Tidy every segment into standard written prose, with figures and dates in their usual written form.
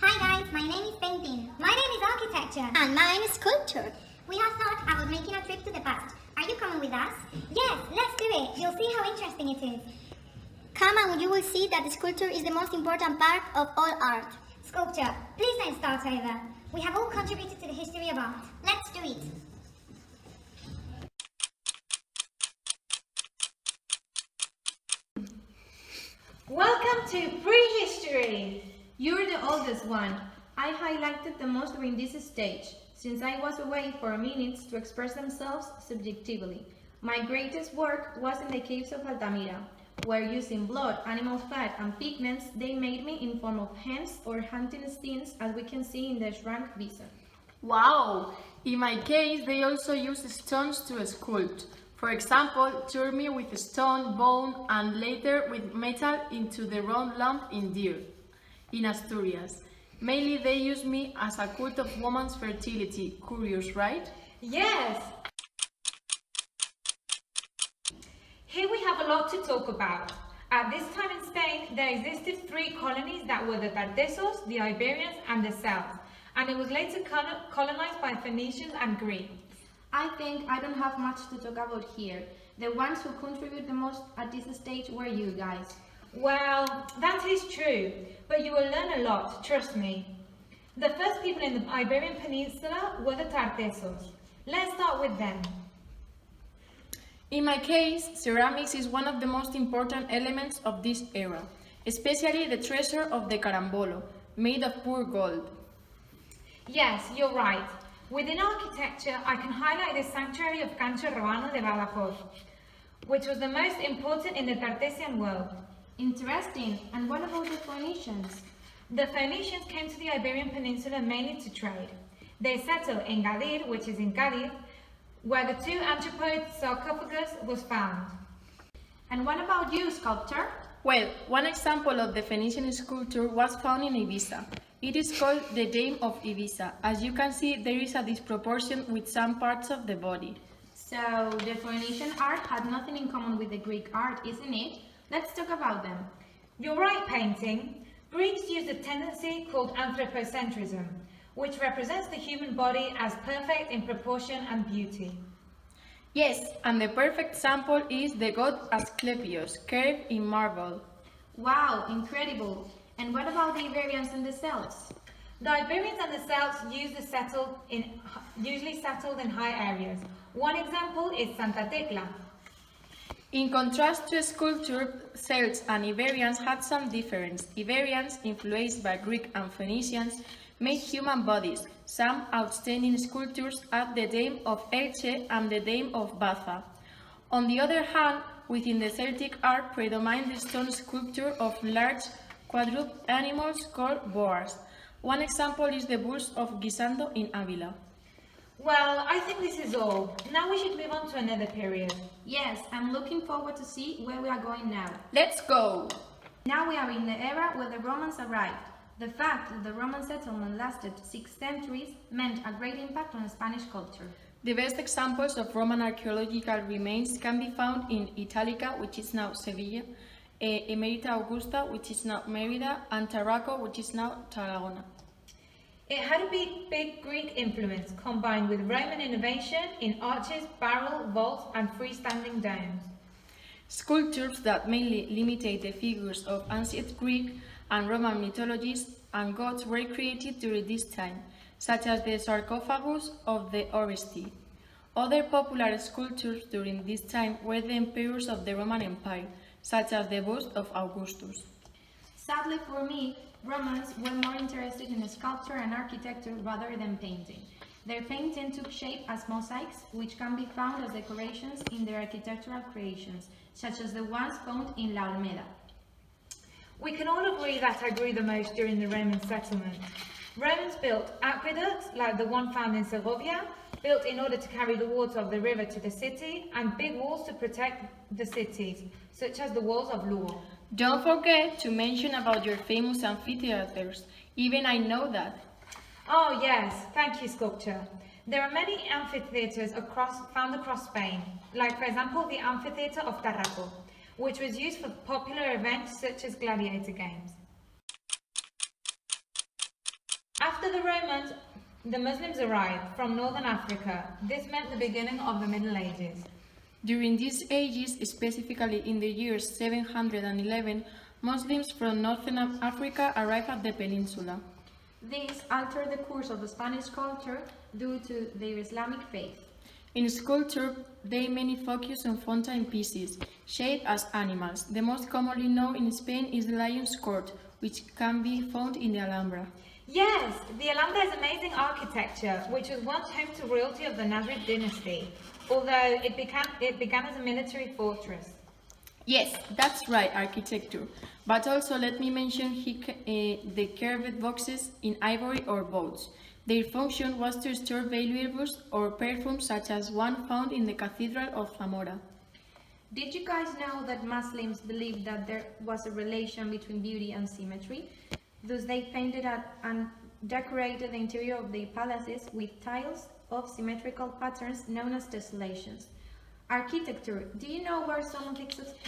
Hi guys, my name is painting. My name is architecture. And mine is sculpture. We have thought about making a trip to the past. Are you coming with us? Yes, let's do it. You'll see how interesting it is. Come and you will see that the sculpture is the most important part of all art. Sculpture, please don't start over. We have all contributed to the history of art. Let's do it. Welcome to Prehistory! You're the oldest one. I highlighted the most during this stage, since I was away for minutes to express themselves subjectively. My greatest work was in the caves of Altamira, where using blood, animal fat, and pigments, they made me in form of hens or hunting skins, as we can see in the shrunk bison. Wow! In my case, they also use stones to sculpt. For example, turn me with stone, bone, and later with metal into the round lamp in Deer, in Asturias. Mainly they use me as a cult of woman's fertility. Curious, right? Yes! Here we have a lot to talk about. At this time in Spain, there existed 3 colonies that were the Tartessos, the Iberians, and the Celts, and it was later colonized by Phoenicians and Greeks. I think I don't have much to talk about here. The ones who contribute the most at this stage were you guys. Well, that is true, but you will learn a lot, trust me. The first people in the Iberian Peninsula were the Tartessos. Let's start with them. In my case, ceramics is one of the most important elements of this era, especially the treasure of the Carambolo, made of pure gold. Yes, you're right. Within architecture, I can highlight the sanctuary of Cancho Romano de Badajoz, which was the most important in the Tartessian world. Interesting. And what about the Phoenicians? The Phoenicians came to the Iberian Peninsula mainly to trade. They settled in Gadir, which is in Cádiz, where the 2 anthropoid sarcophagus was found. And what about you, sculptor? Well, one example of the Phoenician sculpture was found in Ibiza. It is called the Dame of Ibiza. As you can see, there is a disproportion with some parts of the body. So, the Phoenician art had nothing in common with the Greek art, isn't it? Let's talk about them. You're right, painting. Greeks used a tendency called anthropocentrism, which represents the human body as perfect in proportion and beauty. Yes, and the perfect sample is the god Asclepius, carved in marble. Wow, incredible. And what about the Iberians and the Celts? The Iberians and the Celts usually settled in high areas. One example is Santa Tecla. In contrast to sculpture, Celts and Iberians had some difference. Iberians, influenced by Greek and Phoenicians, made human bodies. Some outstanding sculptures are the Dame of Elche and the Dame of Baza. On the other hand, within the Celtic art predomined the stone sculpture of large quadruped animals called boars. One example is the bulls of Guisando in Avila. Well, I think this is all. Now we should move on to another period. Yes, I'm looking forward to see where we are going now. Let's go! Now we are in the era where the Romans arrived. The fact that the Roman settlement lasted 6 centuries meant a great impact on Spanish culture. The best examples of Roman archaeological remains can be found in Italica, which is now Sevilla, Emerita Augusta, which is now Mérida, and Tarraco, which is now Tarragona. It had a big Greek influence combined with Roman innovation in arches, barrel, vaults, and freestanding domes. Sculptures that mainly imitate the figures of ancient Greek and Roman mythologies and gods were created during this time, such as the sarcophagus of the Oresti. Other popular sculptures during this time were the emperors of the Roman Empire, such as the bust of Augustus. Sadly for me, Romans were more interested in sculpture and architecture rather than painting. Their painting took shape as mosaics, which can be found as decorations in their architectural creations, such as the ones found in La Olmeda. We can all agree that I grew the most during the Roman settlement. Romans built aqueducts, like the one found in Segovia, built in order to carry the water of the river to the city, and big walls to protect the cities, such as the walls of Lugo. Don't forget to mention about your famous amphitheaters. Even I know that. Oh yes, thank you, sculpture. There are many amphitheaters found across Spain, like for example the amphitheater of Tarraco, which was used for popular events such as gladiator games. After the Romans, the Muslims arrived from northern Africa. This meant the beginning of the Middle Ages. During these ages, specifically in the years 711, Muslims from northern Africa arrived at the peninsula. This altered the course of the Spanish culture due to their Islamic faith. In sculpture, they mainly focus on fountain pieces, shaped as animals. The most commonly known in Spain is the lion's court, which can be found in the Alhambra. Yes, the Alhambra is amazing architecture, which was once home to royalty of the Nasrid dynasty, although it began as a military fortress. Yes, that's right, architecture. But also let me mention the curved boxes in ivory or boats. Their function was to store valuables or perfumes such as one found in the Cathedral of Zamora. Did you guys know that Muslims believed that there was a relation between beauty and symmetry? Thus they painted and decorated the interior of their palaces with tiles of symmetrical patterns known as tessellations. Architecture, do you know where some of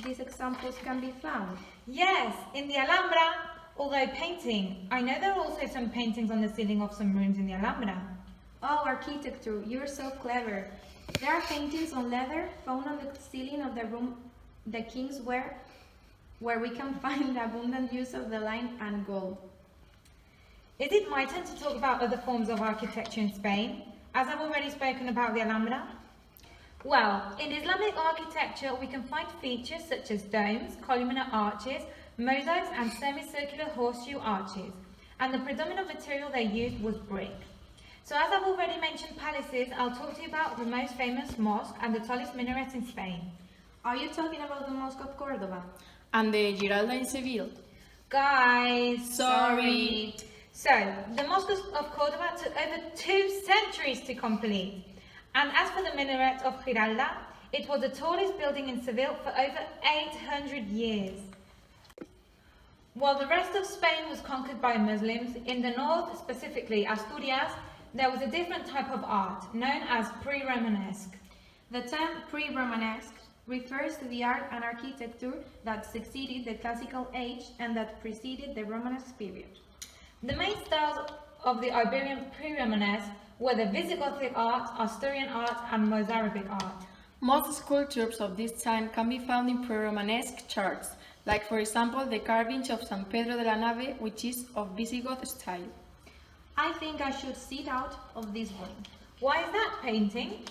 these examples can be found? Yes, in the Alhambra, although painting. I know there are also some paintings on the ceiling of some rooms in the Alhambra. Oh, architecture, you're so clever. There are paintings on leather found on the ceiling of the room the kings were, where we can find the abundant use of the lime and gold. Is it my turn to talk about other forms of architecture in Spain, as I've already spoken about the Alhambra? Well, in Islamic architecture we can find features such as domes, columnar arches, mosaics and semicircular horseshoe arches, and the predominant material they used was brick. So as I've already mentioned palaces, I'll talk to you about the most famous mosque and the tallest minaret in Spain. Are you talking about the Mosque of Cordoba? And the Giralda in Seville. Guys, Sorry. So, the Mosque of Cordoba took over 2 centuries to complete. And as for the minaret of Giralda, it was the tallest building in Seville for over 800 years. While the rest of Spain was conquered by Muslims, in the north, specifically Asturias, there was a different type of art, known as pre-Romanesque. The term pre-Romanesque refers to the art and architecture that succeeded the Classical Age and that preceded the Romanesque period. The main styles of the Iberian pre-Romanesque were the Visigothic art, Asturian art, and Mozarabic art. Most sculptures of this time can be found in pre-Romanesque charts, like for example the carving of San Pedro de la Nave, which is of Visigoth style. I think I should sit out of this one. Why is that, painting?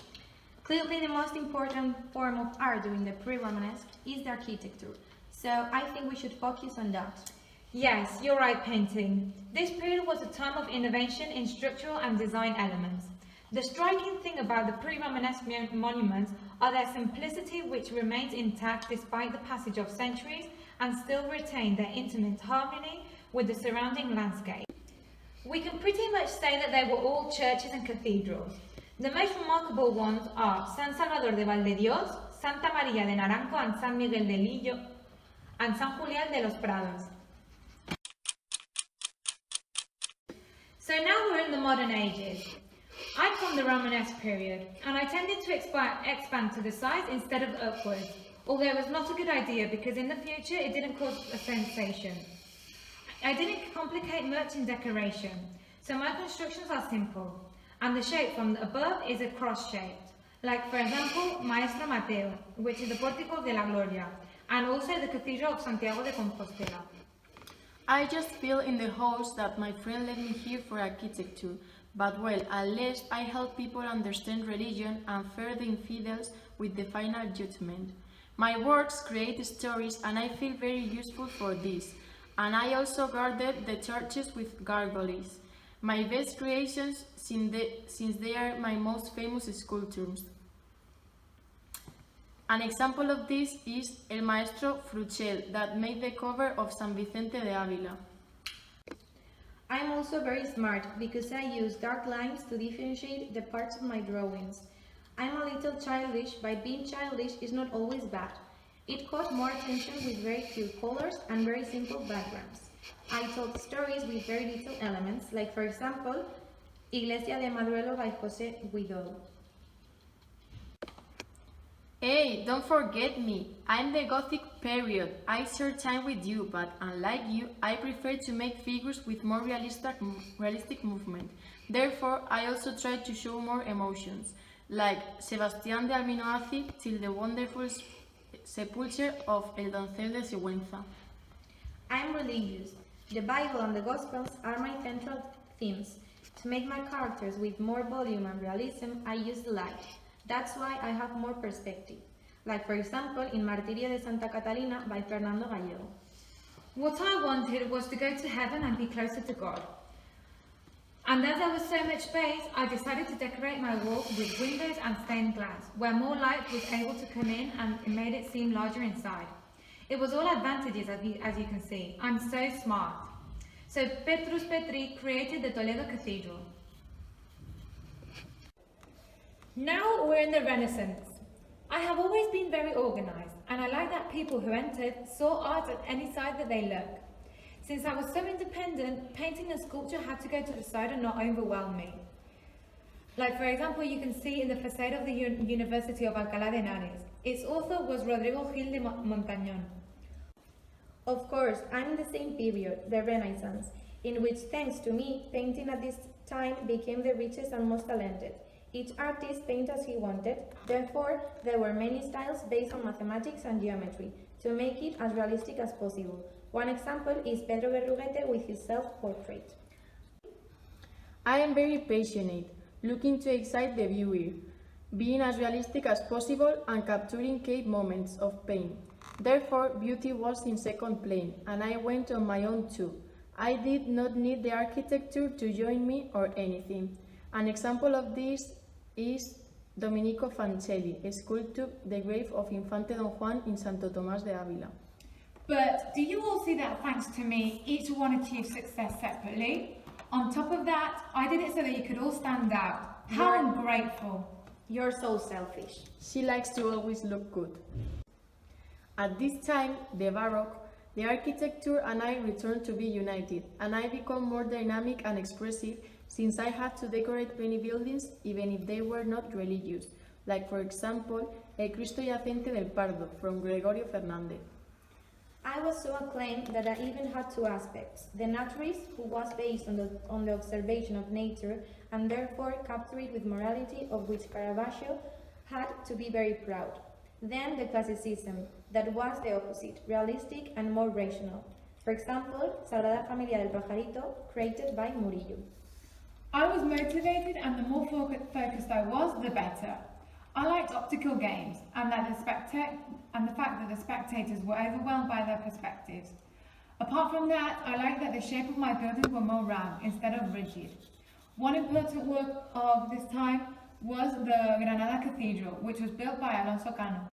Clearly the most important form of art during the pre-Romanesque is the architecture, so I think we should focus on that. Yes, you're right, painting. This period was a time of innovation in structural and design elements. The striking thing about the pre-Romanesque monuments are their simplicity, which remains intact despite the passage of centuries and still retain their intimate harmony with the surrounding landscape. We can pretty much say that they were all churches and cathedrals. The most remarkable ones are San Salvador de Valdedios, Santa María de Naranco and San Miguel de Lillo, and San Julián de los Prados. So now we're in the modern ages. I'm from the Romanesque period, and I tended to expand to the sides instead of upwards, although it was not a good idea because in the future it didn't cause a sensation. I didn't complicate much in decoration, so my constructions are simple, and the shape from above is a cross-shaped, like for example Maestro Mateo, which is the Portico de la Gloria, and also the Cathedral of Santiago de Compostela. I just feel in the house that my friend let me here for architecture, but well, at least I help people understand religion and fear the infidels with the final judgment. My works create stories and I feel very useful for this. And I also guarded the churches with gargoyles, my best creations since they are my most famous sculptures. An example of this is El Maestro Fruchel that made the cover of San Vicente de Ávila. I'm also very smart because I use dark lines to differentiate the parts of my drawings. I'm a little childish, but being childish is not always bad. It caught more attention with very few colors and very simple backgrounds. I told stories with very little elements, like for example, Iglesia de Maduelo by José Guidó. Hey, don't forget me! I'm the Gothic period. I share time with you, but unlike you, I prefer to make figures with more realistic movement. Therefore, I also try to show more emotions, like Sebastián de Alminoaci till the wonderful sepulture of El Doncel de Sigüenza. I am religious. The Bible and the Gospels are my central themes. To make my characters with more volume and realism, I use light. That's why I have more perspective. Like for example in Martirio de Santa Catalina by Fernando Gallego. What I wanted was to go to heaven and be closer to God. And as there was so much space, I decided to decorate my walls with windows and stained glass, where more light was able to come in and it made it seem larger inside. It was all advantages as you can see. I'm so smart. So Petrus Petri created the Toledo Cathedral. Now we're in the Renaissance. I have always been very organized, and I like that people who entered saw art at any side that they look. Since I was so independent, painting and sculpture had to go to the side and not overwhelm me. Like for example, you can see in the facade of the University of Alcalá de Henares. Its author was Rodrigo Gil de Montañón. Of course, I'm in the same period, the Renaissance, in which, thanks to me, painting at this time became the richest and most talented. Each artist painted as he wanted, therefore there were many styles based on mathematics and geometry, to make it as realistic as possible. One example is Pedro Berruguete with his self-portrait. I am very passionate, looking to excite the viewer, being as realistic as possible and capturing key moments of pain. Therefore, beauty was in second plane, and I went on my own too. I did not need the architecture to join me or anything. An example of this is Domenico Fancelli, sculpted the grave of Infante Don Juan in Santo Tomás de Ávila. But do you all see that thanks to me, each one achieved success separately? On top of that, I did it so that you could all stand out. How ungrateful. You're so selfish. She likes to always look good. At this time, the Baroque, the architecture and I returned to be united, and I become more dynamic and expressive since I had to decorate many buildings even if they were not religious, like for example, El Cristo Yacente del Pardo from Gregorio Fernández. I was so acclaimed that I even had two aspects. The naturalist, who was based on the observation of nature and therefore captured it with morality, of which Caravaggio had to be very proud. Then the classicism, that was the opposite, realistic and more rational. For example, Sagrada Familia del Pajarito, created by Murillo. I was motivated, and the more focused I was, the better. I liked optical games, and the fact that the spectators were overwhelmed by their perspectives. Apart from that, I liked that the shape of my buildings were more round instead of rigid. One important work of this time was the Granada Cathedral, which was built by Alonso Cano.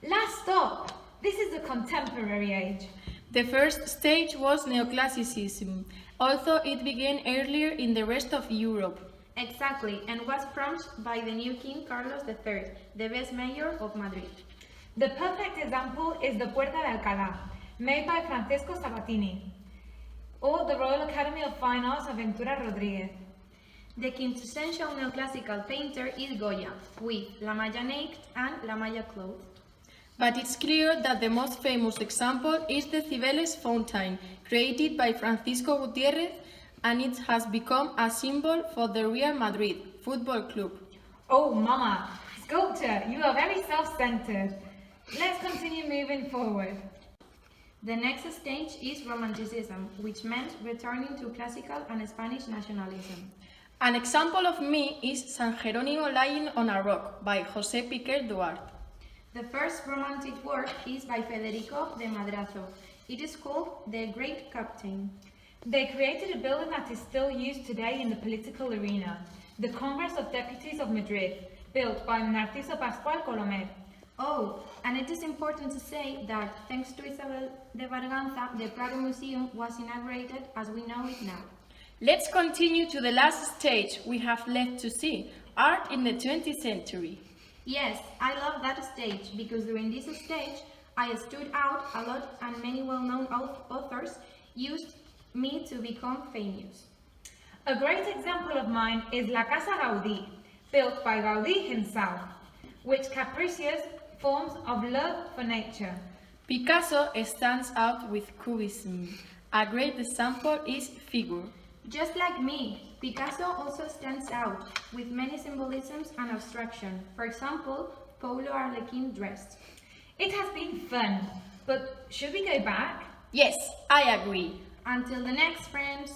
Last stop! This is the contemporary age. The first stage was neoclassicism, although it began earlier in the rest of Europe. Exactly, and was prompted by the new King Carlos III, the best mayor of Madrid. The perfect example is the Puerta de Alcalá, made by Francesco Sabatini, or the Royal Academy of Fine Arts of Ventura Rodriguez. The quintessential neoclassical painter is Goya, with La Maya naked and La Maya clothed. But it's clear that the most famous example is the Cibeles fountain, created by Francisco Gutiérrez, and it has become a symbol for the Real Madrid Football Club. Oh, Mama! Sculpture, you are very self-centered. Let's continue moving forward. The next stage is Romanticism, which meant returning to classical and Spanish nationalism. An example of me is San Jerónimo lying on a rock by José Piquer Duarte. The first romantic work is by Federico de Madrazo. It is called The Great Captain. They created a building that is still used today in the political arena, the Congress of Deputies of Madrid, built by Narciso Pascual Colomer. Oh, and it is important to say that, thanks to Isabel de Braganza, the Prado Museum was inaugurated as we know it now. Let's continue to the last stage we have left to see, art in the 20th century. Yes, I love that stage because during this stage I stood out a lot and many well-known authors used me to become famous. A great example of mine is La Casa Gaudí, built by Gaudí himself. which capricious forms of love for nature. Picasso stands out with Cubism. A great example is figure. Just like me, Picasso also stands out with many symbolisms and abstraction. For example, Polo Arlequin dressed. It has been fun, but should we go back? Yes, I agree. Until the next, friends!